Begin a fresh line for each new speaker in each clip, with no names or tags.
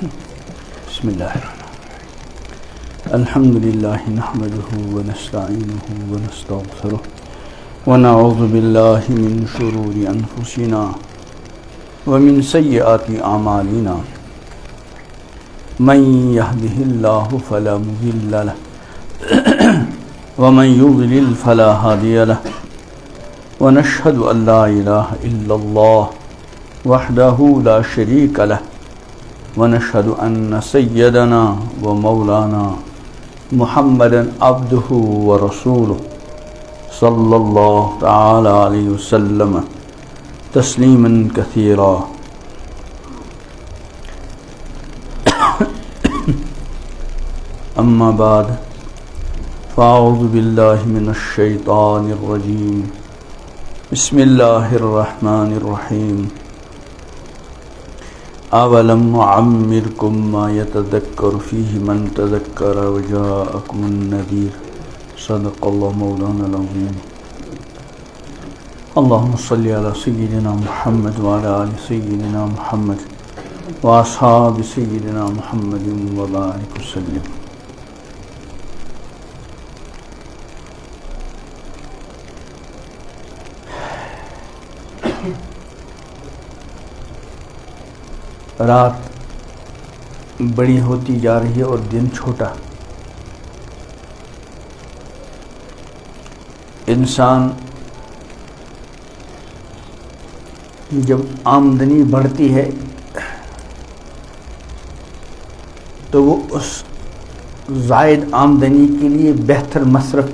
بسم الله الرحمن الرحيم الحمد لله نحمده ونستعينه ونستغفره ونعوذ بالله من شرور أنفسنا ومن سيئات أعمالنا من يهده الله فلا مضل له ومن يضلل فلا هادي له ونشهد أن لا إله إلا الله وحده لا شريك له ونشهد أن سيدنا ومولانا محمدا عبده ورسوله صلى الله تعالى عليه وسلم تسليما كثيرا. أما بعد فأعوذ بالله من الشيطان الرجيم. بسم الله الرحمن الرحيم. أولم نعمركم ما يتذكر فيه من تذكر وجاءكم النذير. صدق الله مولانا العظيم. اللهم صل على سيدنا محمد وعلى آل سيدنا محمد وأصحاب سيدنا محمد وبارك وسلم. رات بڑی ہوتی جا رہی ہے اور دن چھوٹا. انسان جب آمدنی بڑھتی ہے تو وہ اس زائد آمدنی کے لیے بہتر مصرف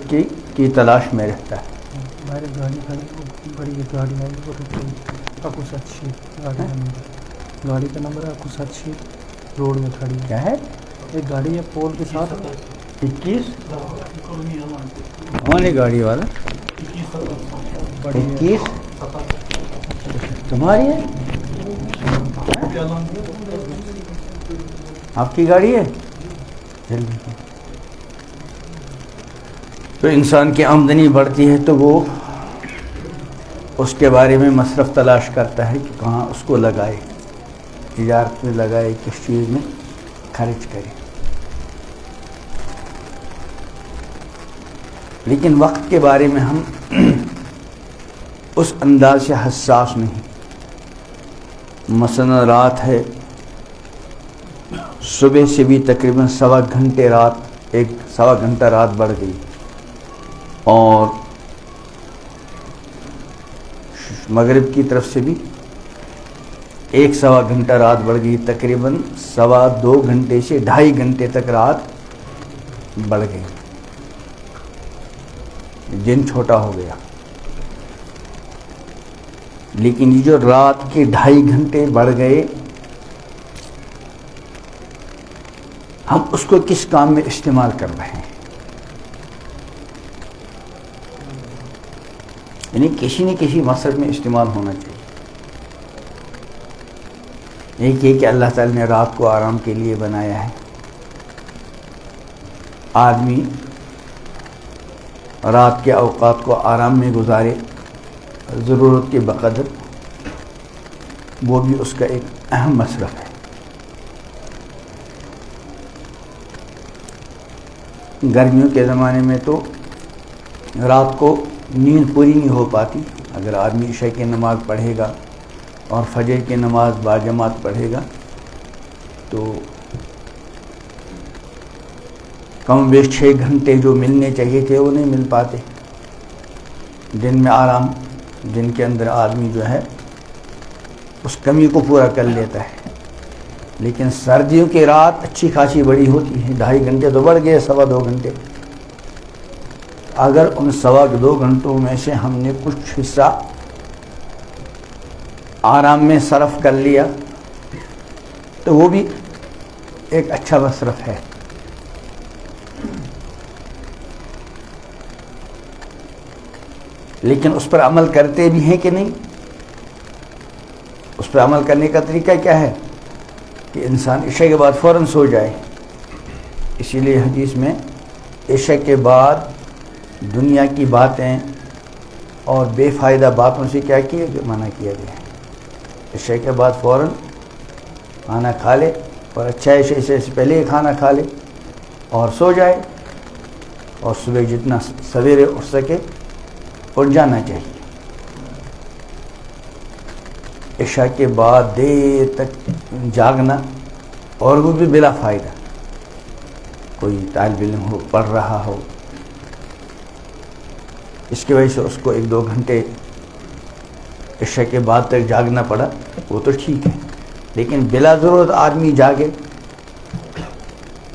کی تلاش میں رہتا ہے.
ہمارے گاڑی بڑی گاڑی ہے گاڑی کا نمبر ہے 187 روڈ میں کھڑی ہے.
کیا ہے؟
ایک گاڑی ہے پول کے ساتھ
21 کون ہے گاڑی والا؟ 21 تمہاری ہے؟ آپ کی گاڑی ہے؟ جلدی. تو انسان کی آمدنی بڑھتی ہے تو وہ اس کے بارے میں مصرف تلاش کرتا ہے کہ کہاں اس کو لگائے، تجارت میں لگائے، کس چیز میں خرچ کرے. لیکن وقت کے بارے میں ہم اس انداز سے حساس نہیں. مثلا رات ہے، صبح سے بھی تقریباً سوا گھنٹہ رات بڑھ گئی اور مغرب کی طرف سے بھی سوا گھنٹہ رات بڑھ گئی. تقریباً 2.25 گھنٹے سے 2.5 گھنٹے تک رات بڑھ گئی. دن چھوٹا ہو گیا. لیکن یہ جو رات کے 2.5 گھنٹے بڑھ گئے، ہم اس کو کس کام میں استعمال کر رہے ہیں؟ یعنی کسی نہ کسی مقصد میں استعمال ہونا چاہیے. ایک یہ کہ اللہ تعالی نے رات کو آرام کے لیے بنایا ہے. آدمی رات کے اوقات کو آرام میں گزارے ضرورت کے بقدر، وہ بھی اس کا ایک اہم مصرف ہے. گرمیوں کے زمانے میں تو رات کو نیند پوری نہیں ہو پاتی. اگر آدمی عشاء کی نماز پڑھے گا اور فجر کی نماز باجماعت پڑھے گا تو کم بیش 6 گھنٹے جو ملنے چاہیے تھے وہ نہیں مل پاتے. دن میں آرام، دن کے اندر آدمی جو ہے اس کمی کو پورا کر لیتا ہے. لیکن سردیوں کی رات اچھی خاصی بڑی ہوتی ہے. 2.5 گھنٹے تو بڑھ گئے 2.25 گھنٹے. اگر ان 2.25 گھنٹوں میں سے ہم نے کچھ حصہ آرام میں صرف کر لیا تو وہ بھی ایک اچھا مصرف ہے. لیکن اس پر عمل کرتے بھی ہیں کہ نہیں؟ اس پر عمل کرنے کا طریقہ کیا ہے کہ انسان عشاء کے بعد فوراً سو جائے. اسی لیے حدیث میں عشاء کے بعد دنیا کی باتیں اور بے فائدہ باتوں سے کیا کیا منع کیا گیا ہے. عشاء کے بعد فوراً کھانا کھا لے اور اچھا عشاء سے پہلے ہی کھانا کھا لے اور سو جائے، اور صبح جتنا سویرے اٹھ سکے اٹھ جانا چاہیے۔ عشاء کے بعد دیر تک جاگنا اور وہ بھی بلا فائدہ، کوئی طالب علم ہو پڑھ رہا ہو، اس کی وجہ سے اس کو 1-2 گھنٹے عشاء کے بعد تک جاگنا پڑا، وہ تو ٹھیک ہے، لیکن بلا ضرورت آدمی جاگے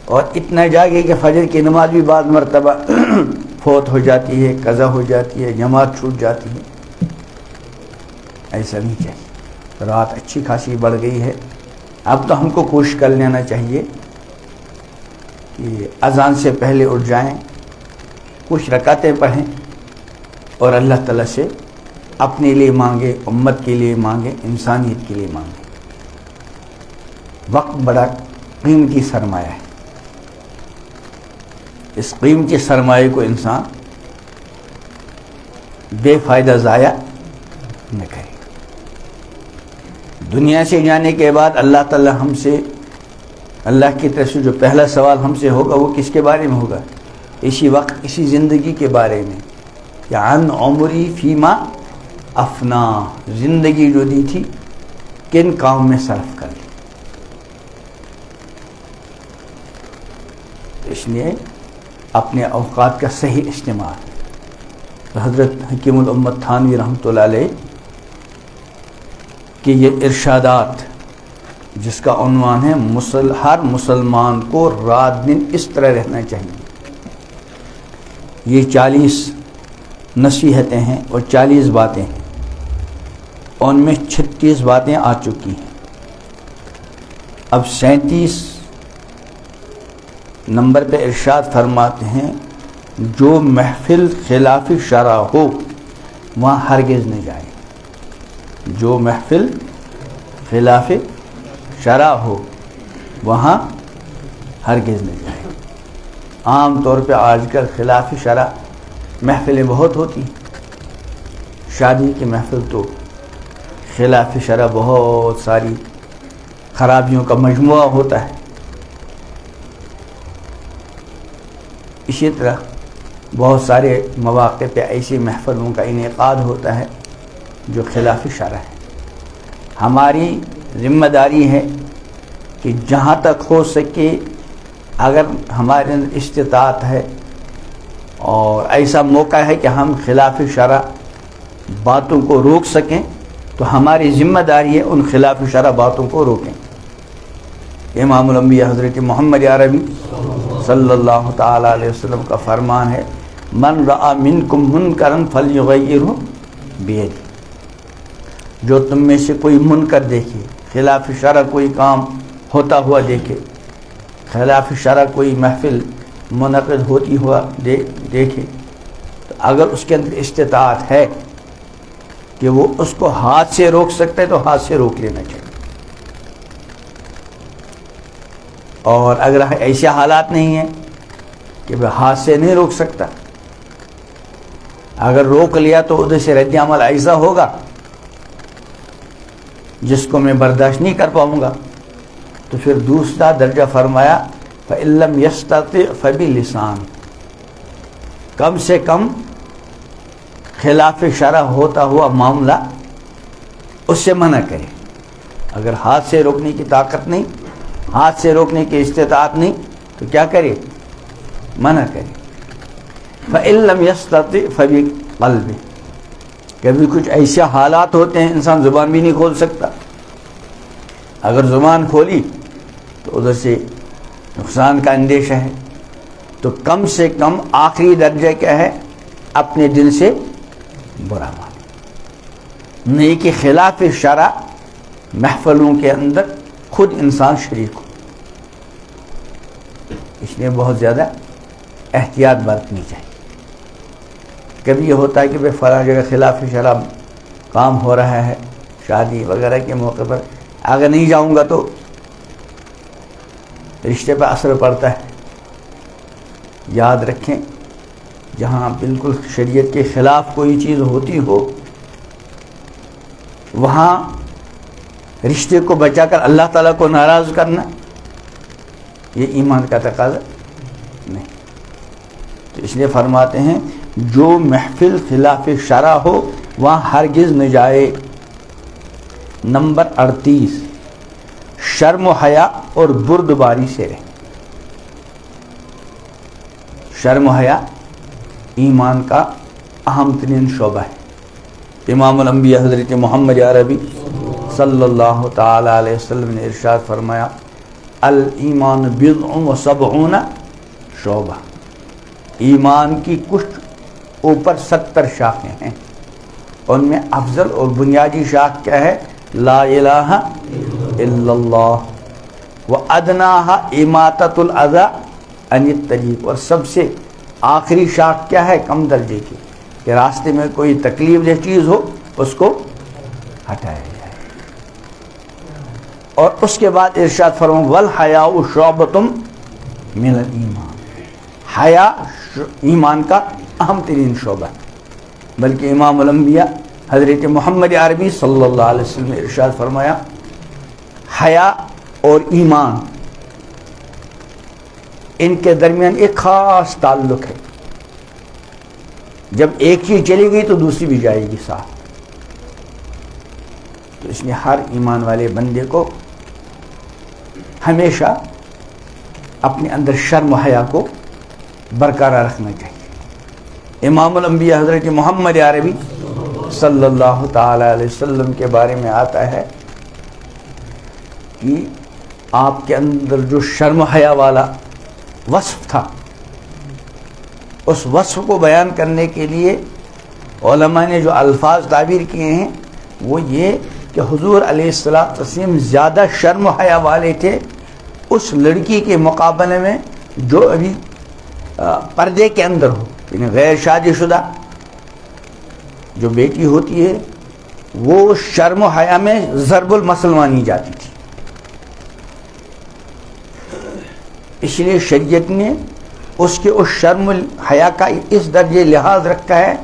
اور اتنا جاگے کہ فجر کی نماز بھی بعض مرتبہ فوت ہو جاتی ہے، قضا ہو جاتی ہے، جماعت چھوٹ جاتی ہے، ایسا نہیں چاہیے۔ رات اچھی خاصی بڑھ گئی ہے، اب تو ہم کو کوشش کر لینا چاہیے کہ اذان سے پہلے اٹھ جائیں، کچھ رکعتیں پڑھیں اور اللہ تعالیٰ سے اپنے لیے مانگے، امت کے لیے مانگے، انسانیت کے لیے مانگے۔ وقت بڑا قیمتی سرمایہ ہے، اس قیمتی سرمایہ کو انسان بے فائدہ ضائع نہ کرے۔ دنیا سے جانے کے بعد اللہ تعالیٰ ہم سے، اللہ کی طرف سے جو پہلا سوال ہم سے ہوگا وہ کس کے بارے میں ہوگا؟ اسی وقت، اسی زندگی کے بارے میں، کہ عن عمری فیما افنا، زندگی جو دی تھی کن کام میں صرف کر لی۔ اس لیے اپنے اوقات کا صحیح استعمال۔ حضرت حکیم الامت تھانوی رحمۃ اللہ علیہ کہ یہ ارشادات جس کا عنوان ہے ہر مسلمان کو رات دن اس طرح رہنا چاہیے، یہ 40 نصیحتیں ہیں اور 40 باتیں ہیں، ان میں 36 باتیں آ چکی ہیں، اب 37 نمبر پہ ارشاد فرماتے ہیں جو محفل خلاف شرع ہو وہاں ہرگز نہ جائے، جو محفل خلاف شرع ہو وہاں ہرگز نہ جائے۔ عام طور پہ آج کل خلاف شرع محفلیں بہت ہوتی ہیں، شادی کی محفل تو خلاف شرع بہت ساری خرابیوں کا مجموعہ ہوتا ہے۔ اسی طرح بہت سارے مواقع پہ ایسی محفلوں کا انعقاد ہوتا ہے جو خلاف شرع ہے۔ ہماری ذمہ داری ہے کہ جہاں تک ہو سکے اگر ہمارے اندر استطاعت ہے اور ایسا موقع ہے کہ ہم خلاف شرع باتوں کو روک سکیں تو ہماری ذمہ داری ہے ان خلاف شرع باتوں کو روکیں۔ امام الانبیاء حضرت محمد عربی صلی اللہ تعالی علیہ وسلم کا فرمان ہے من رأى منکم منکرا فلیغیرہ بیدہ، جو تم میں سے کوئی منکر دیکھے، خلاف شرع کوئی کام ہوتا ہوا دیکھے، خلاف شرع کوئی محفل منعقد ہوتی ہوا دیکھے، تو اگر اس کے اندر استطاعت ہے کہ وہ اس کو ہاتھ سے روک سکتا ہے تو ہاتھ سے روک لینا چاہیے، اور اگر ایسے حالات نہیں ہیں کہ وہ ہاتھ سے نہیں روک سکتا، اگر روک لیا تو ادھر سے رد عمل ایسا ہوگا جس کو میں برداشت نہیں کر پاؤں گا، تو پھر دوسرا درجہ فرمایا فَإِن لَّمْ يَسْتَطِعْ فَبِلِسَانِهِ، کم سے کم خلاف شرع ہوتا ہوا معاملہ اس سے منع کرے۔ اگر ہاتھ سے روکنے کی طاقت نہیں، ہاتھ سے روکنے کی استطاعت نہیں تو کیا کرے؟ منع کرے۔ فَإِن لَّمْ يَسْتَطِعْ فَبِقَلْبِهِ، کبھی کچھ ایسے حالات ہوتے ہیں انسان زبان بھی نہیں کھول سکتا، اگر زبان کھولی تو ادھر سے نقصان کا اندیشہ ہے، تو کم سے کم آخری درجہ کیا ہے؟ اپنے دل سے برا مانے، نہیں کہ خلاف شرع محفلوں کے اندر خود انسان شریک ہو۔ اس لیے بہت زیادہ احتیاط برتنی چاہیے۔ کبھی یہ ہوتا ہے کہ بھائی فلاں جگہ خلاف شرع کام ہو رہا ہے، شادی وغیرہ کے موقع پر اگر نہیں جاؤں گا تو رشتے پہ اثر پڑتا ہے۔ یاد رکھیں جہاں بالکل شریعت کے خلاف کوئی چیز ہوتی ہو وہاں رشتے کو بچا کر اللہ تعالیٰ کو ناراض کرنا یہ ایمان کا تقاضا نہیں. تو اس لیے فرماتے ہیں جو محفل خلاف شرع ہو وہاں ہرگز نہ جائے. نمبر 38 شرم و حیا اور بردباری سے رہے. شرم و حیا ایمان کا اہم ترین شعبہ ہے. امام الانبیاء حضرت محمد عربی صلی اللہ تعالی علیہ وسلم نے ارشاد فرمایا الایمان بضع و سبعون شعبہ. ایمان کی کچھ اوپر 70 شاخیں ہیں. ان میں افضل اور بنیادی شاخ کیا ہے؟ لا الہ الا اللہ وادناها اماطۃ الاذى عن الطریق. اور سب سے آخری شاخ کیا ہے؟ کم درجے کی، کہ راستے میں کوئی تکلیف دہ چیز ہو اس کو ہٹایا جائے. اور اس کے بعد ارشاد فرمایا والحیاء شعبۃ من الایمان. حیا ایمان کا اہم ترین شعبہ ہے. بلکہ امام الانبیاء حضرت محمد عربی صلی اللہ علیہ وسلم نے ارشاد فرمایا حیا اور ایمان ان کے درمیان ایک خاص تعلق ہے. جب ایک چیز چلی گئی تو دوسری بھی جائے گی ساتھ. تو اس لیے ہر ایمان والے بندے کو ہمیشہ اپنے اندر شرم و حیا کو برقرار رکھنا چاہیے. امام الانبیاء حضرت محمد عربی صلی اللہ تعالی علیہ وسلم کے بارے میں آتا ہے کہ آپ کے اندر جو شرم و حیا والا وصف تھا، اس وصف کو بیان کرنے کے لیے علماء نے جو الفاظ تعبیر کیے ہیں وہ یہ کہ حضور علیہ السلام زیادہ شرم و حیا والے تھے اس لڑکی کے مقابلے میں جو ابھی پردے کے اندر ہو، یعنی غیر شادی شدہ جو بیٹی ہوتی ہے وہ شرم و حیا میں ضرب المثل مانی جاتی تھی. اس لیے شریعت نے اس کے اس شرم حیا کا اس درجے لحاظ رکھا ہے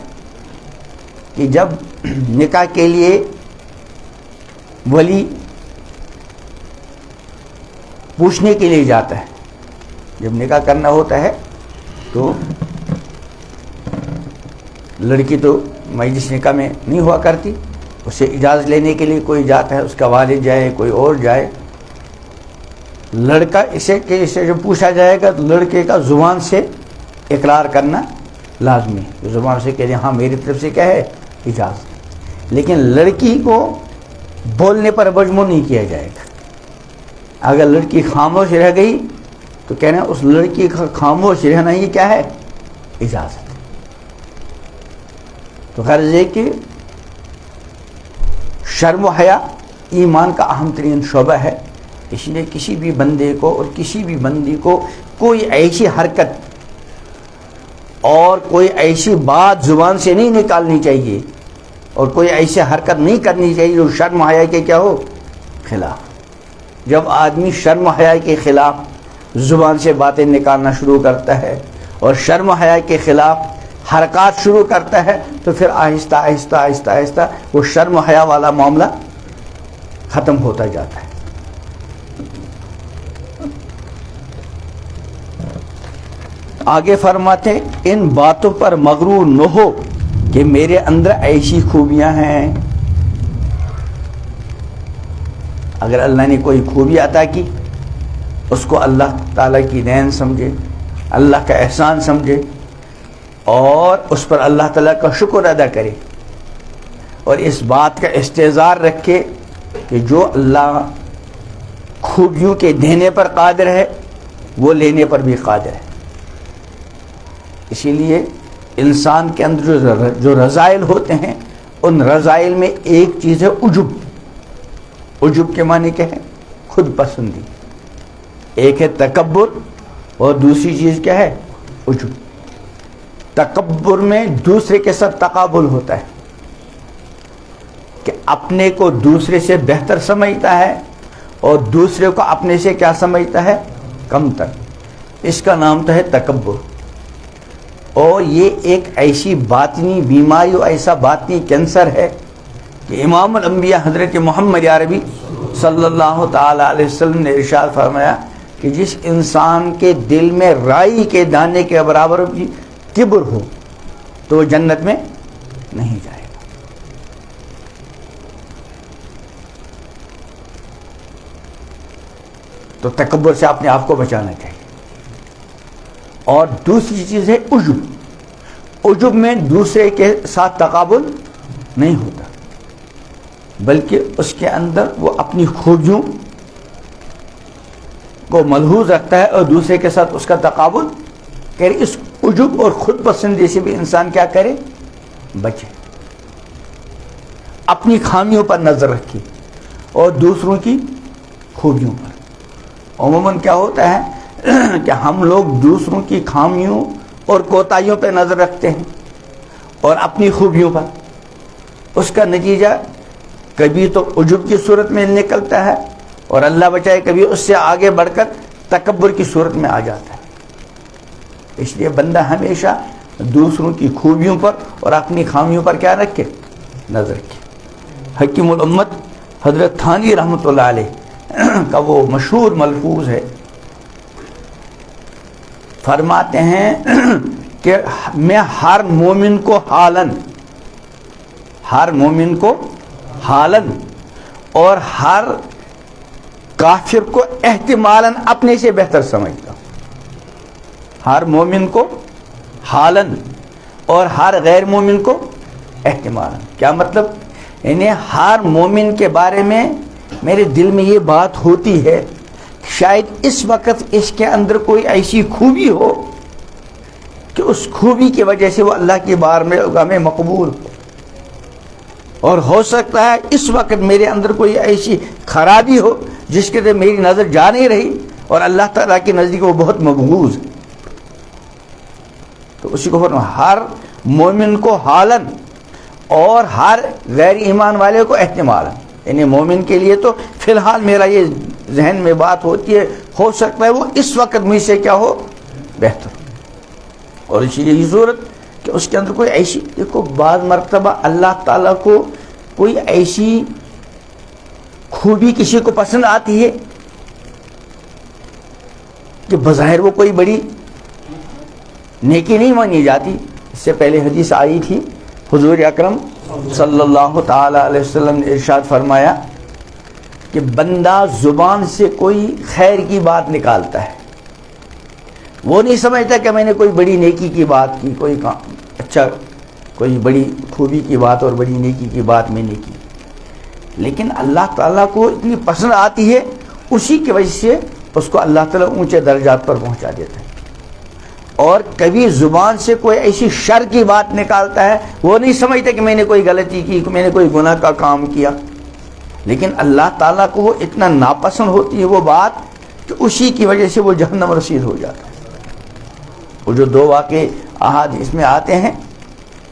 کہ جب نکاح کے لیے ولی پوچھنے کے لیے جاتا ہے، جب نکاح کرنا ہوتا ہے تو لڑکی تو مجلس نکاح میں نہیں ہوا کرتی، اسے اجازت لینے کے لیے کوئی جاتا ہے، اس کا والد جائے کوئی اور جائے. لڑکا اسے جب پوچھا جائے گا تو لڑکے کا زبان سے اقرار کرنا لازمی ہے، زبان سے کہہ دیں ہاں میری طرف سے کیا ہے اجازت. لیکن لڑکی کو بولنے پر مجبور نہیں کیا جائے گا. اگر لڑکی خاموش رہ گئی تو کہنا اس لڑکی کا خاموش رہنا یہ کیا ہے اجازت. تو غرض ہے کہ شرم و حیا ایمان کا اہم ترین شعبہ ہے. اس لیے کسی بھی بندے کو اور کسی بھی بندی کو کوئی ایسی حرکت اور کوئی ایسی بات زبان سے نہیں نکالنی چاہیے اور کوئی ایسی حرکت نہیں کرنی چاہیے جو شرم و حیا کے کیا ہو خلاف. جب آدمی شرم و حیا کے خلاف زبان سے باتیں نکالنا شروع کرتا ہے اور شرم و حیا کے خلاف حرکات شروع کرتا ہے تو پھر آہستہ آہستہ آہستہ آہستہ وہ شرم و حیا والا معاملہ ختم ہوتا جاتا ہے. آگے فرماتے ان باتوں پر مغرور نہ ہو کہ میرے اندر ایسی خوبیاں ہیں. اگر اللہ نے کوئی خوبی عطا کی اس کو اللہ تعالیٰ کی نعمت سمجھے، اللہ کا احسان سمجھے اور اس پر اللہ تعالیٰ کا شکر ادا کرے اور اس بات کا استحضار رکھے کہ جو اللہ خوبیوں کے دینے پر قادر ہے وہ لینے پر بھی قادر ہے. اسی لیے انسان کے اندر جو رذائل ہوتے ہیں ان رذائل میں ایک چیز ہے عجب. عجب کے معنی کیا ہے؟ خود پسندی. ایک ہے تکبر اور دوسری چیز کیا ہے؟ عجب. تکبر میں دوسرے کے ساتھ تقابل ہوتا ہے کہ اپنے کو دوسرے سے بہتر سمجھتا ہے اور دوسرے کو اپنے سے کیا سمجھتا ہے؟ کم تر. اس کا نام تو ہے تکبر. اور یہ ایک ایسی باطنی بیماری اور ایسا باطنی کینسر ہے کہ امام الانبیاء حضرت محمد عربی صلی اللہ تعالی علیہ وسلم نے ارشاد فرمایا کہ جس انسان کے دل میں رائی کے دانے کے برابر بھی کبر ہو تو وہ جنت میں نہیں جائے گا. تو تکبر سے اپنے آپ کو بچانا چاہیے. اور دوسری چیز ہے عجب. عجب میں دوسرے کے ساتھ تقابل نہیں ہوتا، بلکہ اس کے اندر وہ اپنی خوبیوں کو ملحوظ رکھتا ہے اور دوسرے کے ساتھ اس کا تقابل کرے. اس عجب اور خود پسندی سے بھی انسان کیا کرے؟ بچے. اپنی خامیوں پر نظر رکھے اور دوسروں کی خوبیوں پر. عموماً کیا ہوتا ہے کہ ہم لوگ دوسروں کی خامیوں اور کوتاہیوں پہ نظر رکھتے ہیں اور اپنی خوبیوں پر. اس کا نتیجہ کبھی تو عجب کی صورت میں نکلتا ہے اور اللہ بچائے کبھی اس سے آگے بڑھ کر تکبر کی صورت میں آ جاتا ہے. اس لیے بندہ ہمیشہ دوسروں کی خوبیوں پر اور اپنی خامیوں پر کیا رکھے؟ نظر رکھے. حکیم الامت حضرت تھانوی رحمۃ اللہ علیہ کا وہ مشہور ملفوظ ہے، فرماتے ہیں کہ میں ہر مومن کو حالن اور ہر کافر کو احتمالاً اپنے سے بہتر سمجھتا ہوں. ہر مومن کو حالن اور ہر غیر مومن کو احتمالاً. کیا مطلب؟ یعنی ہر مومن کے بارے میں میرے دل میں یہ بات ہوتی ہے شاید اس وقت اس کے اندر کوئی ایسی خوبی ہو کہ اس خوبی کی وجہ سے وہ اللہ کی بارگاہ میں مقبول ہو، اور ہو سکتا ہے اس وقت میرے اندر کوئی ایسی خرابی ہو جس کے لیے میری نظر جا نہیں رہی اور اللہ تعالیٰ کے نزدیک وہ بہت مبغوض ہے. تو اسی کو فرمایا ہر مومن کو حالن اور ہر غیر ایمان والے کو احتمالاً. یعنی مومن کے لیے تو فی الحال میرا یہ ذہن میں بات ہوتی ہے، ہو سکتا ہے وہ اس وقت مجھ سے کیا ہو؟ بہتر. اور اسی لیے یہ صورت کہ اس کے اندر کوئی ایسی، دیکھو بعض مرتبہ اللہ تعالیٰ کو کوئی ایسی خوبی کسی کو پسند آتی ہے کہ بظاہر وہ کوئی بڑی نیکی نہیں مانی جاتی. اس سے پہلے حدیث آئی تھی، حضور اکرم صلی اللہ تعالی علیہ وسلم نے ارشاد فرمایا کہ بندہ زبان سے کوئی خیر کی بات نکالتا ہے، وہ نہیں سمجھتا کہ میں نے کوئی بڑی نیکی کی بات کی، کوئی اچھا کوئی بڑی خوبی کی بات اور بڑی نیکی کی بات میں نے کی، لیکن اللہ تعالیٰ کو اتنی پسند آتی ہے اسی کی وجہ سے اس کو اللہ تعالیٰ اونچے درجات پر پہنچا دیتا ہے. اور کبھی زبان سے کوئی ایسی شر کی بات نکالتا ہے، وہ نہیں سمجھتا کہ میں نے کوئی غلطی کی، میں نے کوئی گناہ کا کام کیا، لیکن اللہ تعالیٰ کو وہ اتنا ناپسند ہوتی ہے وہ بات کہ اسی کی وجہ سے وہ جہنم رسید ہو جاتا ہے. وہ جو دو واقعے احادیث میں آتے ہیں،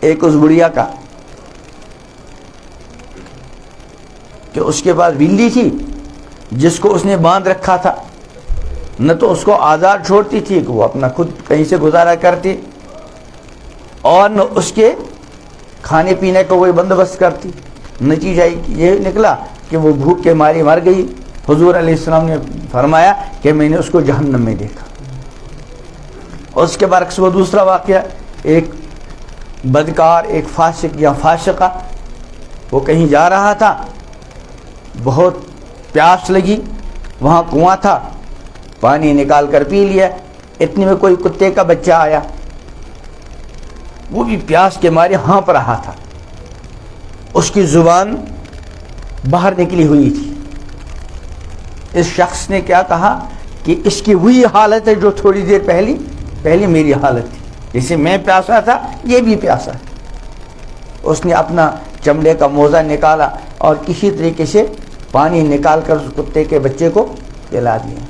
ایک اس بڑھیا کا کہ اس کے پاس بلی تھی جس کو اس نے باندھ رکھا تھا، نہ تو اس کو آزاد چھوڑتی تھی کہ وہ اپنا خود کہیں سے گزارا کرتی، اور نہ اس کے کھانے پینے کا کوئی بندوبست کرتی. نتیجہ یہ نکلا کہ وہ بھوک کے ماری مر گئی. حضور علیہ السلام نے فرمایا کہ میں نے اس کو جہنم میں دیکھا. اور اس کے برعکس وہ دوسرا واقعہ، ایک بدکار، ایک فاسق یا فاسقہ، وہ کہیں جا رہا تھا، بہت پیاس لگی، وہاں کنواں تھا، پانی نکال کر پی لیا. اتنے میں کوئی کتے کا بچہ آیا، وہ بھی پیاس کے مارے ہانپ رہا تھا، اس کی زبان باہر نکلی ہوئی تھی. اس شخص نے کیا کہا کہ اس کی وہی حالت ہے جو تھوڑی دیر پہلے میری حالت تھی، جسے میں پیاسا تھا یہ بھی پیاسا ہے. اس نے اپنا چمڑے کا موزہ نکالا اور کسی طریقے سے پانی نکال کر اس کتے کے بچے کو پلا دیا.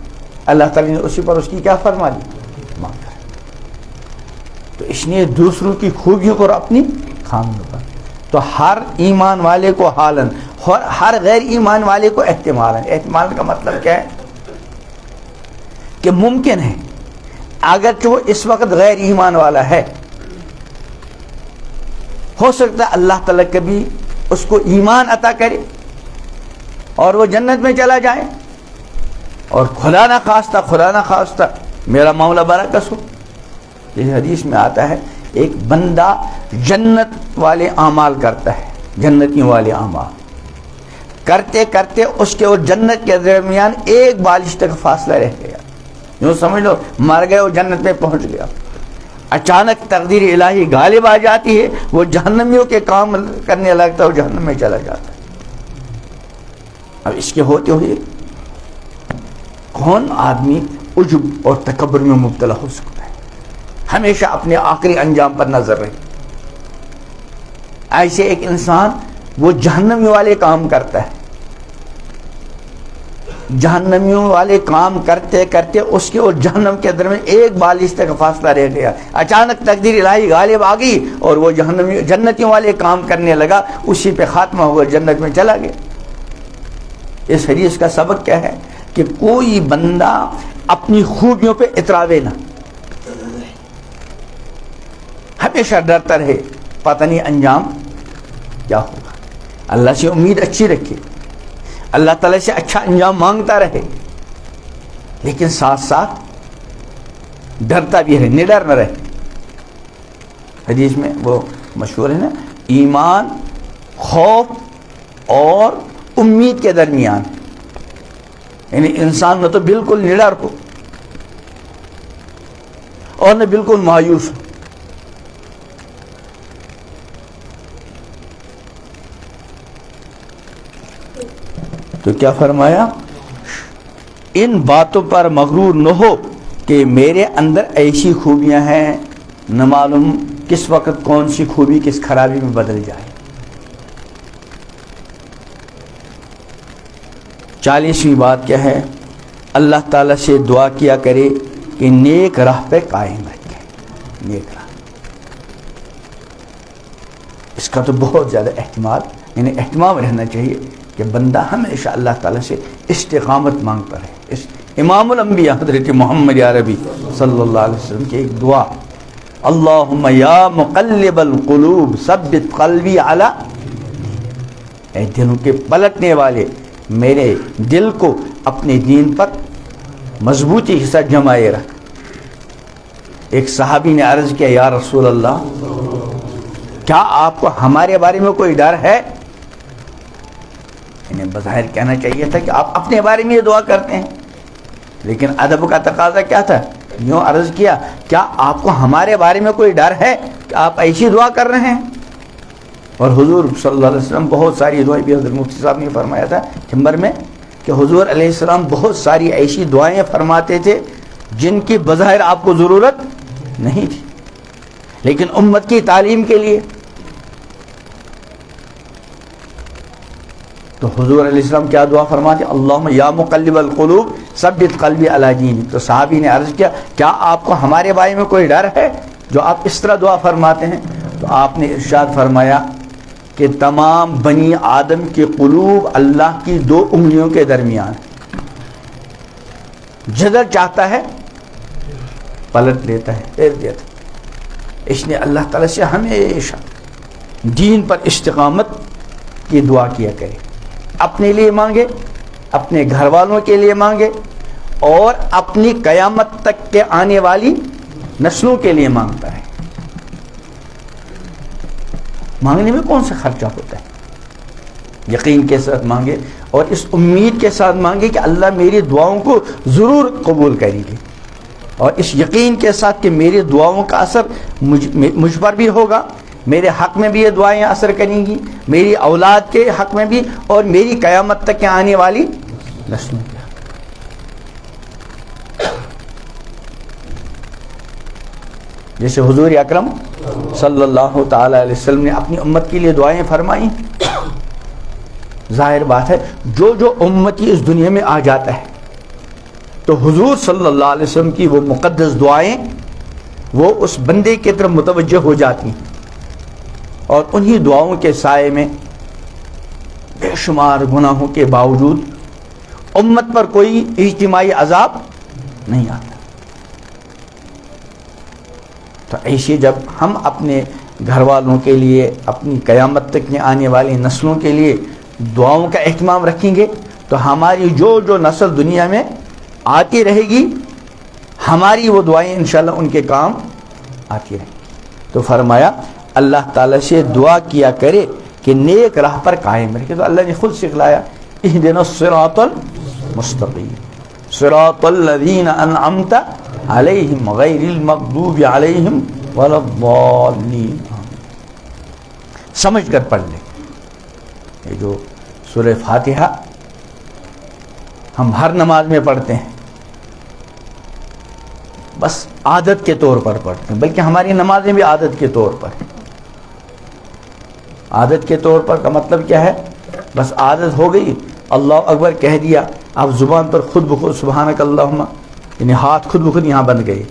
اللہ تعالیٰ نے اسی پر اس کی کیا فرما دی؟ معاف کر. تو اس نے دوسروں کی خوبیوں پر اپنی خامیوں پر. تو ہر ایمان والے کو حالن، ہر غیر ایمان والے کو احتمالاً. احتمال کا مطلب کیا ہے؟ کہ ممکن ہے اگرچہ وہ اس وقت غیر ایمان والا ہے، ہو سکتا ہے اللہ تعالیٰ کبھی اس کو ایمان عطا کرے اور وہ جنت میں چلا جائے، اور خدا نہ خواستہ میرا معاملہ برعکس ہو. اس حدیث میں آتا ہے ایک بندہ جنت والے اعمال کرتا ہے، جنتیوں والے اعمال کرتے کرتے اس کے اور جنت کے درمیان ایک بالش تک فاصلہ رہ گیا. یوں سمجھ لو مر گئے وہ جنت میں پہنچ گیا. اچانک تقدیر الہی غالب آ جاتی ہے، وہ جہنمیوں کے کام کرنے لگتا ہے، وہ جہنم میں چلا جاتا ہے. اب اس کے ہوتے ہوئے کون آدمی عجب اور تکبر میں مبتلا ہو سکتا ہے؟ ہمیشہ اپنے آخری انجام پر نظر رہے. ایسے ایک انسان وہ جہنمیوں والے کام کرتا ہے، جہنمیوں والے کام کرتے کرتے اس کے اور جہنم کے درمیان ایک بالش تک فاصلہ رہ گیا. اچانک تقدیر الہی غالب آ گئی اور وہ جنتیوں والے کام کرنے لگا، اسی پہ خاتمہ ہوا، جنت میں چلا گیا. اس حدیث کا سبق کیا ہے کہ کوئی بندہ اپنی خوبیوں پہ اتراوے نہ، ہمیشہ ڈرتا رہے پتہ نہیں انجام کیا ہوگا. اللہ سے امید اچھی رکھے، اللہ تعالیٰ سے اچھا انجام مانگتا رہے، لیکن ساتھ ساتھ ڈرتا بھی رہے، نڈر نہ رہے. حدیث میں وہ مشہور ہے نا، ایمان خوف اور امید کے درمیان، یعنی انسان نہ تو بالکل نڈر ہو اور نہ بالکل مایوس ہو. تو کیا فرمایا؟ ان باتوں پر مغرور نہ ہو کہ میرے اندر ایسی خوبیاں ہیں، نہ معلوم کس وقت کون سی خوبی کس خرابی میں بدل جائے. 40ویں بات کیا ہے؟ اللہ تعالیٰ سے دعا کیا کرے کہ نیک راہ پہ قائم رکھے. نیک راہ، اس کا تو بہت زیادہ اہتمام رہنا چاہیے کہ بندہ ہمیشہ اللہ تعالیٰ سے استقامت مانگتا رہے. امام الانبیاء حضرت محمد عربی صلی اللہ علیہ وسلم کی ایک دعا، اللہم یا مقلب القلوب ثبت قلبی علی، اے دلوں کے پلٹنے والے میرے دل کو اپنے دین پر مضبوطی کے ساتھ جمائے رکھ. ایک صحابی نے عرض کیا، یا رسول اللہ کیا آپ کو ہمارے بارے میں کوئی ڈر ہے؟ انہیں بظاہر کہنا چاہیے تھا کہ آپ اپنے بارے میں یہ دعا کرتے ہیں، لیکن ادب کا تقاضا کیا تھا؟ یوں عرض کیا، کیا آپ کو ہمارے بارے میں کوئی ڈر ہے کہ آپ ایسی دعا کر رہے ہیں؟ اور حضور صلی اللہ علیہ وسلم بہت ساری دعائیں بھی حضرت مفتی صاحب نے فرمایا تھا چمبر میں کہ حضور علیہ السلام بہت ساری ایسی دعائیں فرماتے تھے جن کی بظاہر آپ کو ضرورت نہیں تھی، لیکن امت کی تعلیم کے لیے. تو حضور علیہ السلام کیا دعا فرماتے؟ اللہم یا مقلب القلوب ثبت قلبی علی دینک. تو صحابی نے عرض کیا، کیا آپ کو ہمارے بارے میں کوئی ڈر ہے جو آپ اس طرح دعا فرماتے ہیں؟ تو آپ نے ارشاد فرمایا کہ تمام بنی آدم کے قلوب اللہ کی 2 انگلیوں کے درمیان، جدھر چاہتا ہے پلٹ لیتا ہے، پھیر دیتا ہے. اس نے اللہ تعالیٰ سے ہمیشہ دین پر استقامت کی دعا کیا کرے. اپنے لیے مانگے، اپنے گھر والوں کے لیے مانگے، اور اپنی قیامت تک کے آنے والی نسلوں کے لیے مانگتا ہے. مانگنے میں کون سا خرچہ ہوتا ہے؟ یقین کے ساتھ مانگے اور اس امید کے ساتھ مانگے کہ اللہ میری دعاؤں کو ضرور قبول کریں گے، اور اس یقین کے ساتھ کہ میری دعاؤں کا اثر مجھ پر بھی ہوگا، میرے حق میں بھی یہ دعائیں اثر کریں گی، میری اولاد کے حق میں بھی، اور میری قیامت تک کے آنے والی نسلوں کے حق. جیسے حضور اکرم صلی اللہ تعالی علیہ وسلم نے اپنی امت کے لیے دعائیں فرمائیں. ظاہر بات ہے جو امتی اس دنیا میں آ جاتا ہے تو حضور صلی اللہ علیہ وسلم کی وہ مقدس دعائیں وہ اس بندے کی طرف متوجہ ہو جاتی ہیں، اور انہی دعاؤں کے سائے میں بے شمار گناہوں کے باوجود امت پر کوئی اجتماعی عذاب نہیں آتا. تو ایسے جب ہم اپنے گھر والوں کے لیے، اپنی قیامت تک میں آنے والی نسلوں کے لیے دعاؤں کا اہتمام رکھیں گے تو ہماری جو نسل دنیا میں آتی رہے گی، ہماری وہ دعائیں انشاءاللہ ان کے کام آتی رہیں گی۔ تو فرمایا اللہ تعالیٰ سے دعا کیا کرے کہ نیک راہ پر قائم رہے۔ تو اللہ نے خود سکھلایا اہدنا الصراط المستقیم صراط الذین انعمت علیہم غیر المغضوب علیہم ولا الضالین۔ سمجھ کر پڑھ لیں۔ یہ جو سورہ فاتحہ ہم ہر نماز میں پڑھتے ہیں، بس عادت کے طور پر پڑھتے ہیں، بلکہ ہماری نمازیں بھی عادت کے طور پر ہیں۔ عادت کے طور پر کا مطلب کیا ہے؟ بس عادت ہو گئی، اللہ اکبر کہہ دیا، اب زبان پر خود بخود سبحانک اللہم، یعنی ہاتھ خود بخود یہاں بن گئے،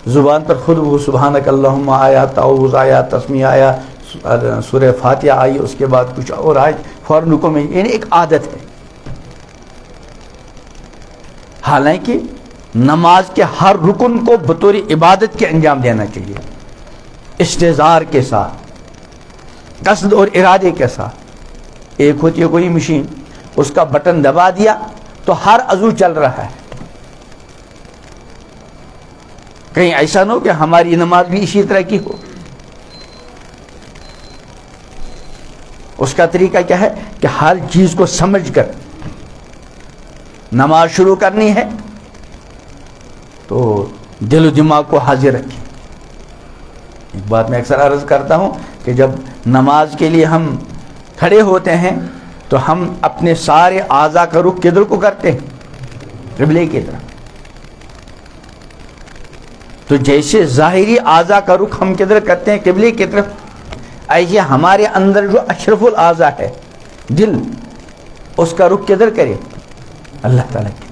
زبان پر خود بخود سبحانک اللہم آیا، تعوذ آیا، تسمیہ آیا، سورہ فاتحہ آئی، اس کے بعد کچھ اور آئے، فوراً رکوع میں، یعنی ایک عادت ہے۔ حالانکہ نماز کے ہر رکن کو بطور عبادت کے انجام دینا چاہیے، استحضار کے ساتھ، قصد اور ارادے کے ساتھ۔ ایک ہوتی ہے کوئی مشین، اس کا بٹن دبا دیا تو ہر عضو چل رہا ہے، کہیں ایسا نہ ہو کہ ہماری نماز بھی اسی طرح کی ہو۔ اس کا طریقہ کیا ہے کہ ہر چیز کو سمجھ کر نماز شروع کرنی ہے تو دل و دماغ کو حاضر رکھیں۔ ایک بات میں اکثر عرض کرتا ہوں کہ جب نماز کے لیے ہم کھڑے ہوتے ہیں تو ہم اپنے سارے اعضاء کا رخ کدھر کو کرتے ہیں؟ قبلے کی طرف۔ تو جیسے ظاہری اعضاء کا رخ ہم کدھر کرتے ہیں؟ قبلے کی طرف، ایسے ہمارے اندر جو اشرف الاعضاء ہے دل، اس کا رخ کدھر کرے؟ اللہ تعالیٰ کی طرف۔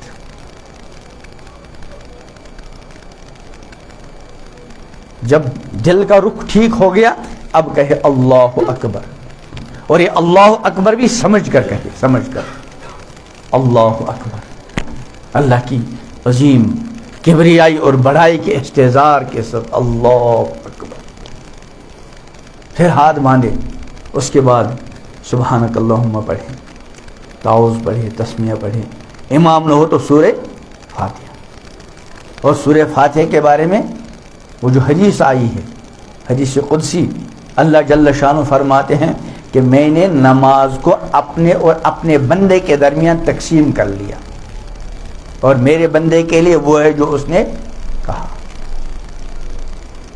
جب دل کا رخ ٹھیک ہو گیا اب کہے اللہ اکبر، اور یہ اللہ اکبر بھی سمجھ کر کہے، سمجھ کر اللہ اکبر، اللہ کی عظیم کبریائی اور بڑائی کے استحضار کے ساتھ اللہ اکبر۔ پھر ہاتھ باندھے، اس کے بعد سبحانک اللہم پڑھے، تعوذ پڑھے، تسمیہ پڑھے، امام نہ ہو تو سورہ فاتحہ۔ اور سورہ فاتحہ کے بارے میں وہ جو حدیث آئی ہے، حدیث قدسی، اللہ جل شانہ فرماتے ہیں کہ میں نے نماز کو اپنے اور اپنے بندے کے درمیان تقسیم کر لیا، اور میرے بندے کے لیے وہ ہے جو اس نے کہا۔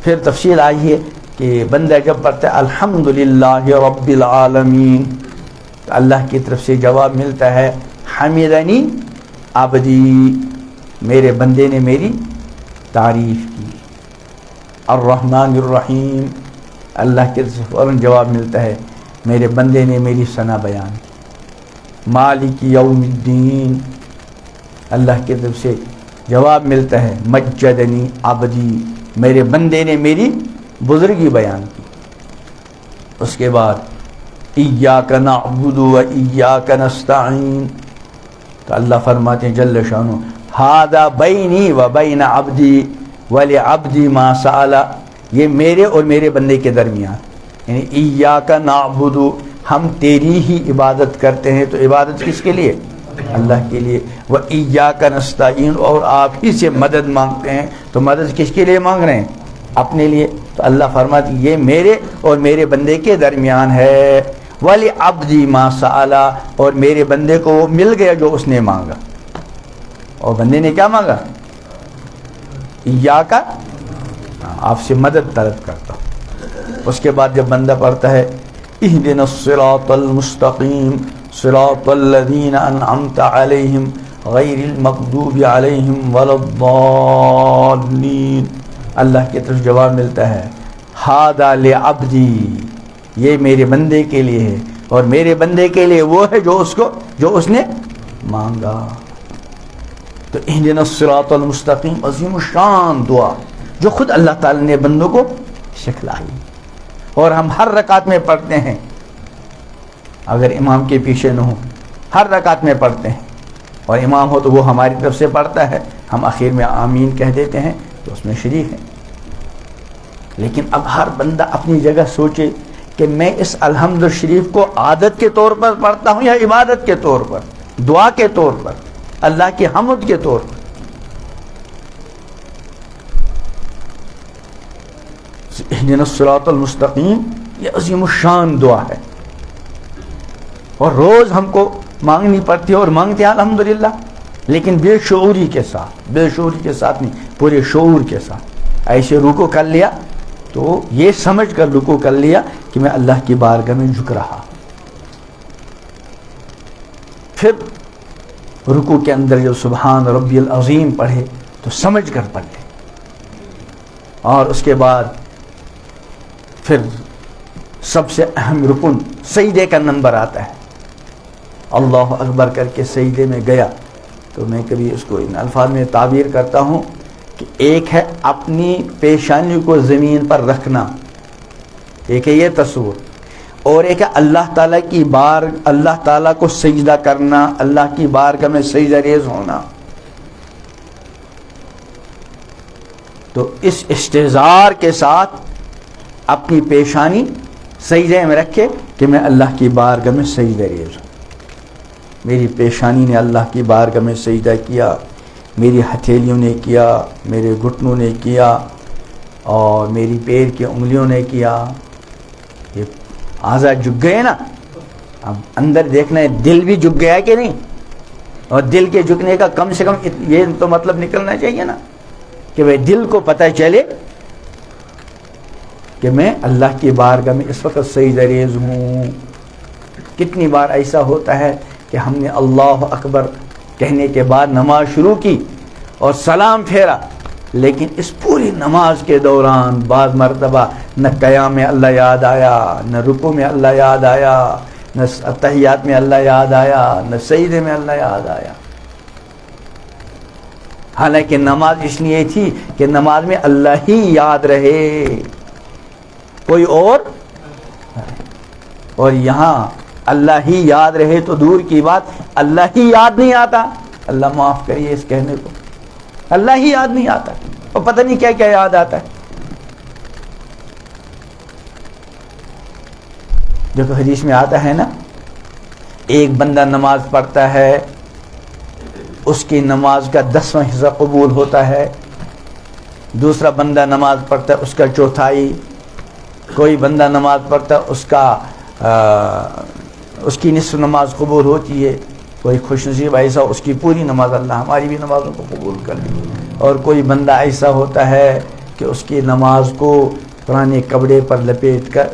پھر تفصیل آئی ہے کہ بندہ جب پڑھتا ہے الحمدللہ رب العالمین تو اللہ کی طرف سے جواب ملتا ہے حمدنی عبدی، میرے بندے نے میری تعریف کی۔ الرحمن الرحیم، اللہ کی طرف سے فوراً جواب ملتا ہے میرے بندے نے میری ثنا بیان کی۔ مالک یوم الدین، اللہ کی طرف سے جواب ملتا ہے مجدنی عبدی، میرے بندے نے میری بزرگی بیان کی۔ اس کے بعد ایاک نعبد و ایاک نستعین، تو اللہ فرماتے ہیں جل شانہ ھذا بینی و بین عبدی ولعبدی ما سأل، یہ میرے اور میرے بندے کے درمیان، یعنی ایاک نعبد، ہم تیری ہی عبادت کرتے ہیں، تو عبادت کس کے لیے؟ اللہ کے لیے۔ و ایاک نستعین، اور آپ ہی سے مدد مانگتے ہیں، تو مدد کس کے لیے مانگ رہے ہیں؟ اپنے لیے۔ تو اللہ فرماتے ہیں یہ میرے اور میرے بندے کے درمیان ہے۔ وَلِعَبْدِ مَا سَأَلَ، اور میرے بندے کو وہ مل گیا جو اس نے مانگا۔ اور بندے نے کیا مانگا؟ ایاک، آپ سے مدد طلب کرتا ہوں۔ اس کے بعد جب بندہ پڑھتا ہے اہدنا الصراط المستقیم صراط الذین انعمت علیہم غیر المغضوب علیہم ولا الضالین، اللہ کی طرف جواب ملتا ہے ھذا لعبدی، یہ میرے بندے کے لیے ہے، اور میرے بندے کے لیے وہ ہے جو اس نے مانگا۔ تو اہدنا الصراط المستقیم عظیم الشان دعا جو خود اللہ تعالی نے بندوں کو سکھلائی، اور ہم ہر رکعت میں پڑھتے ہیں، اگر امام کے پیچھے نہ ہو ہر رکعت میں پڑھتے ہیں، اور امام ہو تو وہ ہماری طرف سے پڑھتا ہے، ہم آخر میں آمین کہہ دیتے ہیں تو اس میں شریک ہیں۔ لیکن اب ہر بندہ اپنی جگہ سوچے کہ میں اس الحمد شریف کو عادت کے طور پر پڑھتا ہوں یا عبادت کے طور پر، دعا کے طور پر۔ اللہ کی حمد کے طور پر. اہدنا الصراط المستقیم یہ عظیم الشان دعا ہے اور روز ہم کو مانگنی پڑتی ہے اور مانگتے ہیں الحمدللہ، لیکن بے شعوری کے ساتھ نہیں، پورے شعور کے ساتھ. ایسے رکوع کر لیا تو یہ سمجھ کر رکوع کر لیا کہ میں اللہ کی بارگاہ میں جھک رہا. پھر رکوع کے اندر جو سبحان ربی العظیم پڑھے تو سمجھ کر پڑھے، اور اس کے بعد پھر سب سے اہم رکن سجدے کا نمبر آتا ہے. اللہ اکبر کر کے سجدے میں گیا تو میں کبھی اس کو ان الفاظ میں تعبیر کرتا ہوں کہ ایک ہے اپنی پیشانی کو زمین پر رکھنا، ایک ہے یہ تصور، اور ایک ہے اللہ تعالیٰ کو سجدہ کرنا، اللہ کی بارگاہ میں سجدہ ریز ہونا. تو اس استحضار کے ساتھ اپنی پیشانی سجدے میں رکھے کہ میں اللہ کی بارگاہ میں سجدہ ریز ہوں. میری پیشانی نے اللہ کی بارگاہ میں سجدہ کیا، میری ہتھیلیوں نے کیا، میرے گھٹنوں نے کیا، اور میری پیر کی انگلیوں نے کیا. یہ اعضاء جھک گئے نا. اب اندر دیکھنا ہے دل بھی جھک گیا کہ نہیں، اور دل کے جھکنے کا کم سے کم یہ تو مطلب نکلنا چاہیے نا کہ بھائی دل کو پتہ چلے کہ میں اللہ کی بارگاہ میں اس وقت سجدہ ریز ہوں. کتنی بار ایسا ہوتا ہے کہ ہم نے اللہ اکبر کہنے کے بعد نماز شروع کی اور سلام پھیرا، لیکن اس پوری نماز کے دوران بعض مرتبہ نہ قیام میں اللہ یاد آیا، نہ رکوع میں اللہ یاد آیا، نہ تحیات میں اللہ یاد آیا، نہ سجدے میں اللہ یاد آیا. حالانکہ نماز اس لیے تھی کہ نماز میں اللہ ہی یاد رہے، کوئی اور یہاں اللہ ہی یاد رہے تو دور کی بات، اللہ ہی یاد نہیں آتا. اللہ معاف کریے اس کہنے کو، اللہ ہی یاد نہیں آتا اور پتہ نہیں کیا کیا یاد آتا ہے. جو کہ حدیث میں آتا ہے نا، ایک بندہ نماز پڑھتا ہے اس کی نماز کا 10واں حصہ قبول ہوتا ہے، دوسرا بندہ نماز پڑھتا ہے اس کا 1/4، کوئی بندہ نماز پڑھتا ہے اس کی نصف نماز قبول ہوتی ہے، کوئی خوش نصیب ایسا اس کی پوری نماز، اللہ ہماری بھی نمازوں کو قبول کر لے. اور کوئی بندہ ایسا ہوتا ہے کہ اس کی نماز کو پرانے کپڑے پر لپیٹ کر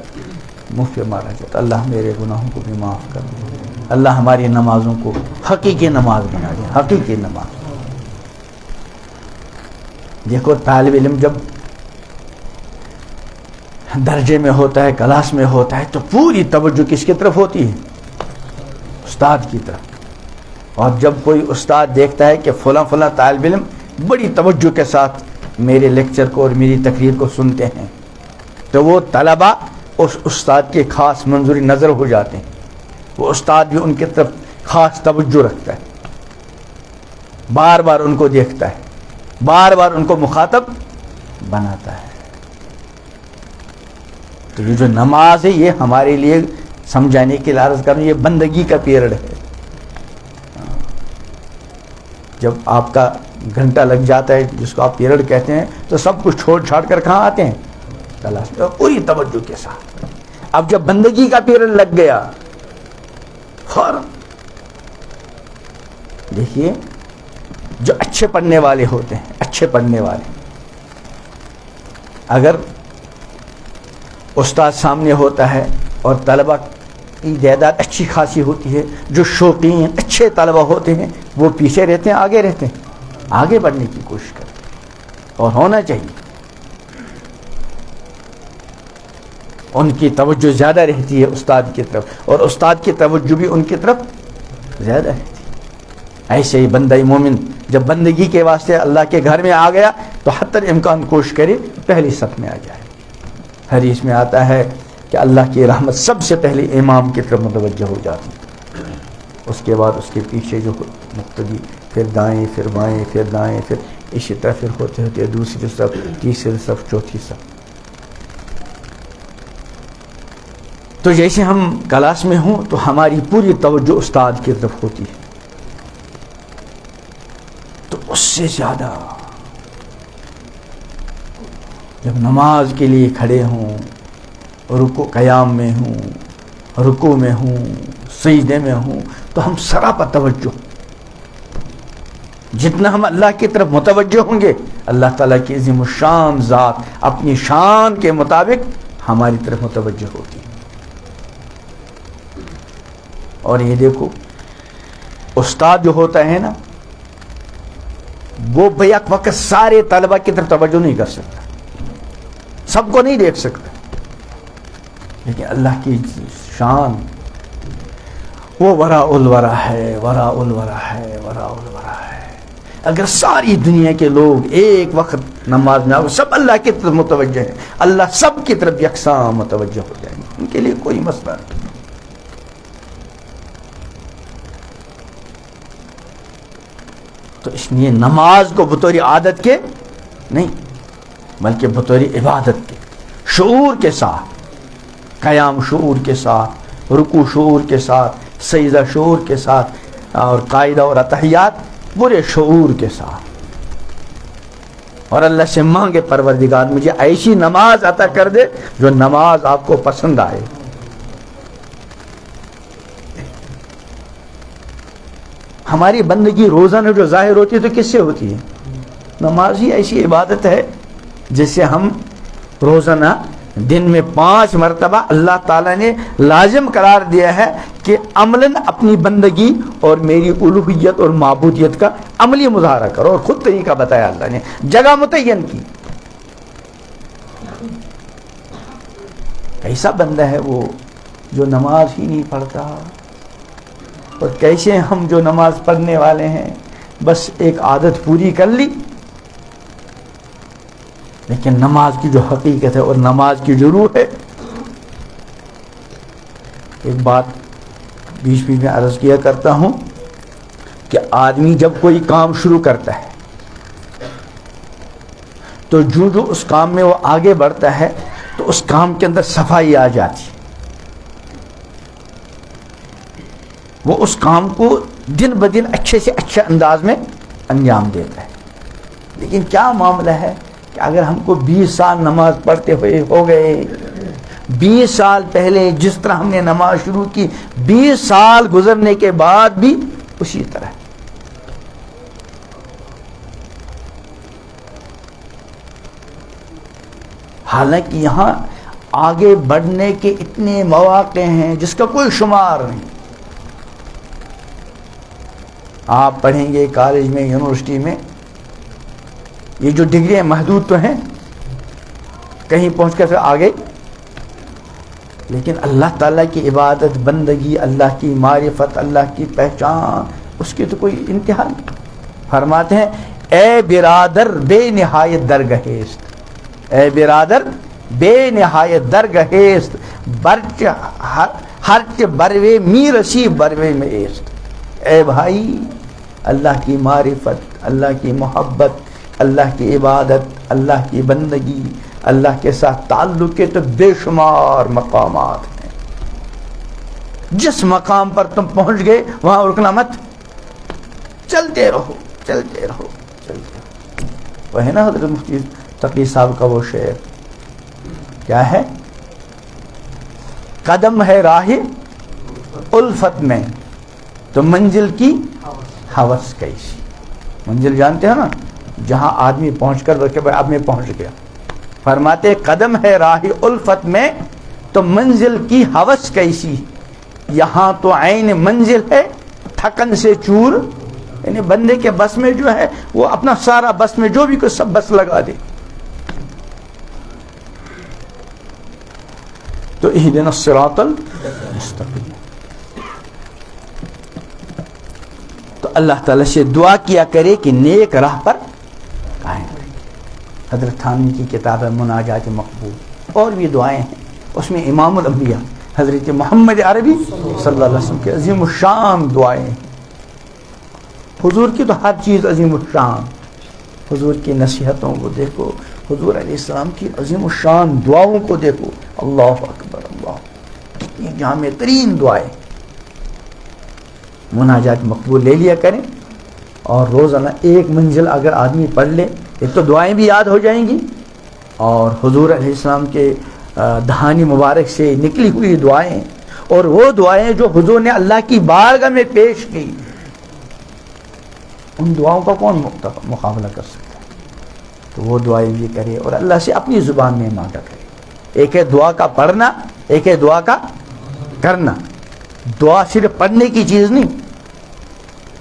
منہ پہ مارا جاتا. اللہ میرے گناہوں کو بھی معاف کر دے، اللہ ہماری نمازوں کو حقیقی نماز بنا دے، حقیقی نماز. دیکھو طالب علم جب درجے میں ہوتا ہے، کلاس میں ہوتا ہے، تو پوری توجہ کس کی طرف ہوتی ہے؟ استاد کی طرف. اور جب کوئی استاد دیکھتا ہے کہ فلاں طالب علم بڑی توجہ کے ساتھ میرے لیکچر کو اور میری تقریر کو سنتے ہیں، تو وہ طلبہ اس استاد کے خاص منظوری نظر ہو جاتے ہیں. وہ استاد بھی ان کی طرف خاص توجہ رکھتا ہے، بار بار ان کو دیکھتا ہے، بار بار ان کو مخاطب بناتا ہے. تو یہ جو نماز ہے یہ ہمارے لیے سمجھانے کے لیے عرض کروں، یہ بندگی کا پیریڈ ہے. جب آپ کا گھنٹہ لگ جاتا ہے جس کو آپ پیریڈ کہتے ہیں، تو سب کچھ چھوڑ چھاڑ کر کہاں آتے ہیں؟ کلاس میں، پوری توجہ کے ساتھ. اب جب بندگی کا پیریڈ لگ گیا، فوراً دیکھیے جو اچھے پڑھنے والے ہوتے ہیں، اچھے پڑھنے والے، اگر استاد سامنے ہوتا ہے اور طلبہ کی تعداد اچھی خاصی ہوتی ہے، جو شوقین اچھے طلبہ ہوتے ہیں وہ پیچھے رہتے ہیں، آگے رہتے ہیں، آگے بڑھنے کی کوشش کرتے ہیں. اور ہونا چاہیے، ان کی توجہ زیادہ رہتی ہے استاد کی طرف، اور استاد کی توجہ بھی ان کی طرف زیادہ رہتی ہے. ایسے ہی بندہ مومن جب بندگی کے واسطے اللہ کے گھر میں آ گیا تو حتی امکان کوشش کرے پہلی صف میں آ جائے. حدیث میں آتا ہے کہ اللہ کی رحمت سب سے پہلے امام کی طرف متوجہ ہو جاتی، اس کے بعد اس کے پیچھے جو مقتدی، پھر دائیں، پھر بائیں، پھر دائیں، پھر اسی طرح پھر ہوتے ہوتے دوسری صف، تیسری صف، چوتھی صف. تو جیسے ہم کلاس میں ہوں تو ہماری پوری توجہ استاد کی طرف ہوتی ہے. اس سے زیادہ جب نماز کے لیے کھڑے ہوں، رکوع قیام میں ہوں، رکوع میں ہوں، سجدے میں ہوں، تو ہم سراپا توجہ، جتنا ہم اللہ کی طرف متوجہ ہوں گے اللہ تعالیٰ کی عظیم الشان ذات اپنی شان کے مطابق ہماری طرف متوجہ ہوتی ہے۔ اور یہ دیکھو استاد جو ہوتا ہے نا، وہ بیک وقت سارے طلبہ کی طرف توجہ نہیں کر سکتا، سب کو نہیں دیکھ سکتا، لیکن اللہ کی شان وہ وراء الورا ہے، وراء الورا ہے، وراء الورا ہے۔ اگر ساری دنیا کے لوگ ایک وقت نماز میں سب اللہ کی طرف متوجہ ہیں، اللہ سب کی طرف یکساں متوجہ ہو جائیں گے، ان کے لیے کوئی مسئلہ نہیں۔ تو اس لیے نماز کو بطور عادت کے نہیں بلکہ بطور عبادت کے، شعور کے ساتھ، قیام شعور کے ساتھ، رکوع شعور کے ساتھ، سجدہ شعور کے ساتھ، اور قاعدہ اور اتحیات پورے شعور کے ساتھ، اور اللہ سے مانگے پروردگار مجھے ایسی نماز عطا کر دے جو نماز آپ کو پسند آئے۔ ہماری بندگی روزانہ جو ظاہر ہوتی ہے تو کس سے ہوتی ہے؟ نماز ہی ایسی عبادت ہے جسے ہم روزانہ دن میں 5 مرتبہ اللہ تعالیٰ نے لازم قرار دیا ہے کہ عملاً اپنی بندگی اور میری الوہیت اور معبودیت کا عملی مظاہرہ کرو، اور خود طریقہ بتایا اللہ نے، جگہ متعین کی۔ ایسا بندہ ہے وہ جو نماز ہی نہیں پڑھتا، اور کیسے ہم جو نماز پڑھنے والے ہیں بس ایک عادت پوری کر لی، لیکن نماز کی جو حقیقت ہے اور نماز کی جو روح ہے۔ ایک بات بیچ بیچ میں عرض کیا کرتا ہوں کہ آدمی جب کوئی کام شروع کرتا ہے تو جو اس کام میں وہ آگے بڑھتا ہے تو اس کام کے اندر صفائی آ جاتی ہے، وہ اس کام کو دن بدن اچھے سے اچھے انداز میں انجام دیتا ہے۔ لیکن کیا معاملہ ہے کہ اگر ہم کو 20 سال نماز پڑھتے ہوئے ہو گئے، 20 سال پہلے جس طرح ہم نے نماز شروع کی 20 سال گزرنے کے بعد بھی اسی طرح، حالانکہ یہاں آگے بڑھنے کے اتنے مواقع ہیں جس کا کوئی شمار نہیں۔ آپ پڑھیں گے کالج میں، یونیورسٹی میں، یہ جو ڈگریاں محدود تو ہیں، کہیں پہنچ کر پھر آگے، لیکن اللہ تعالیٰ کی عبادت، بندگی، اللہ کی معرفت، اللہ کی پہچان، اس کی تو کوئی انتہا نہیں۔ فرماتے ہیں اے برادر بے نہایت درگہیست، اے برادر بے نہایت درگہیست، برچ ہرچ بروے می رسی بروے میں ایست۔ اے بھائی، اللہ کی معرفت، اللہ کی محبت، اللہ کی عبادت، اللہ کی بندگی، اللہ کے ساتھ تعلق کے تو بے شمار مقامات ہیں۔ جس مقام پر تم پہنچ گئے وہاں رکنا مت، چلتے رہو، چلتے رہو، چلتے رہو۔ وہ ہے نا حضرت مفتی تقی صاحب کا وہ شعر، کیا ہے؟ قدم ہے راہ الفت میں تو منزل کی ہوس کیسی۔ منزل جانتے ہیں نا، جہاں آدمی پہنچ کر کہ بھائی اب میں پہنچ گیا۔ فرماتے قدم ہے راہ الفت میں تو منزل کی ہوس کیسی، یہاں تو عین منزل ہے تھکن سے چور، یعنی بندے کے بس میں جو ہے وہ اپنا سارا بس میں جو بھی کچھ سب بس لگا دے۔ تو اہدنا الصراط المستقیم۔ تو اللہ تعالیٰ سے دعا کیا کرے کہ نیک راہ پر قائم رہے۔ حضرت تھانوی کی کتاب ہے مناجات مقبول، اور بھی دعائیں ہیں، اس میں امام الانبیاء حضرت محمد عربی صلی اللہ علیہ وسلم کی عظیم الشان دعائیں ہیں۔ حضور کی تو ہر چیز عظیم الشان، حضور کی نصیحتوں کو دیکھو، حضور علیہ السلام کی عظیم الشان دعاؤں کو دیکھو، اللہ اکبر، اللہ، کتنی جامع ترین دعائیں۔ مناجات مقبول لے لیا کریں، اور روزانہ ایک منزل اگر آدمی پڑھ لے، ایک تو دعائیں بھی یاد ہو جائیں گی، اور حضور علیہ السلام کے دہانی مبارک سے نکلی ہوئی دعائیں، اور وہ دعائیں جو حضور نے اللہ کی بارگاہ میں پیش کی، ان دعاؤں کا کون مقابلہ کر سکتا ہے؟ تو وہ دعائیں بھی کرے اور اللہ سے اپنی زبان میں مانگا کرے. ایک ہے دعا کا پڑھنا، ایک ہے دعا کا کرنا. دعا صرف پڑھنے کی چیز نہیں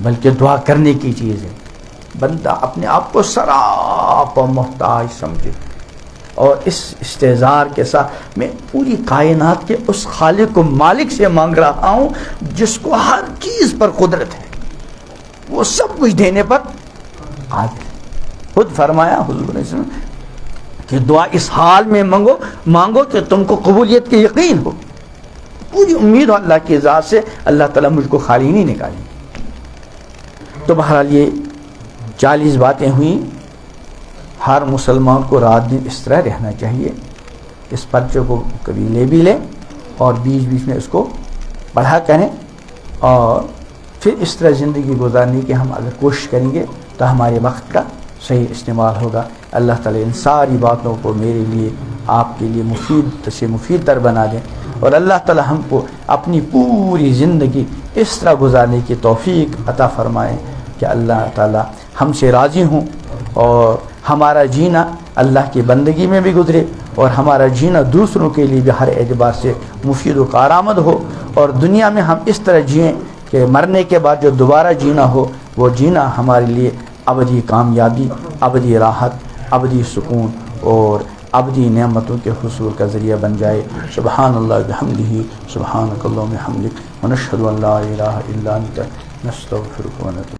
بلکہ دعا کرنے کی چیز ہے. بندہ اپنے آپ کو سراپا محتاج سمجھے اور اس استحضار کے ساتھ میں پوری کائنات کے اس خالق و مالک سے مانگ رہا ہوں جس کو ہر چیز پر قدرت ہے، وہ سب کچھ دینے پر قادر ہے. خود فرمایا حضور نے کہ دعا اس حال میں مانگو کہ تم کو قبولیت کے یقین ہو. پوری امید ہو اللہ کی ذات سے، اللہ تعالیٰ مجھ کو خالی نہیں نکالیں. تو بہرحال یہ 40 باتیں ہوئیں. ہر مسلمان کو رات دن اس طرح رہنا چاہیے. اس پرچے کو کبھی لے بھی لیں اور بیچ بیچ میں اس کو پڑھا کریں، اور پھر اس طرح زندگی گزارنے کی ہم اگر کوشش کریں گے تو ہمارے وقت کا صحیح استعمال ہوگا. اللہ تعالیٰ ان ساری باتوں کو میرے لیے، آپ کے لیے مفید سے مفید تر بنا دیں، اور اللہ تعالیٰ ہم کو اپنی پوری زندگی اس طرح گزارنے کی توفیق عطا فرمائے کہ اللہ تعالیٰ ہم سے راضی ہوں، اور ہمارا جینا اللہ کی بندگی میں بھی گزرے، اور ہمارا جینا دوسروں کے لیے بھی ہر اعتبار سے مفید و کارآمد ہو، اور دنیا میں ہم اس طرح جئیں کہ مرنے کے بعد جو دوبارہ جینا ہو وہ جینا ہمارے لیے ابدی کامیابی، ابدی راحت، ابدی سکون اور ابدی نعمتوں کے حصول کا ذریعہ بن جائے. سبحان اللہ بحمدہ، سبحانک اللہم وبحمدک، ونشہد ان لا الہ الا انت، نستغفرک ونتوب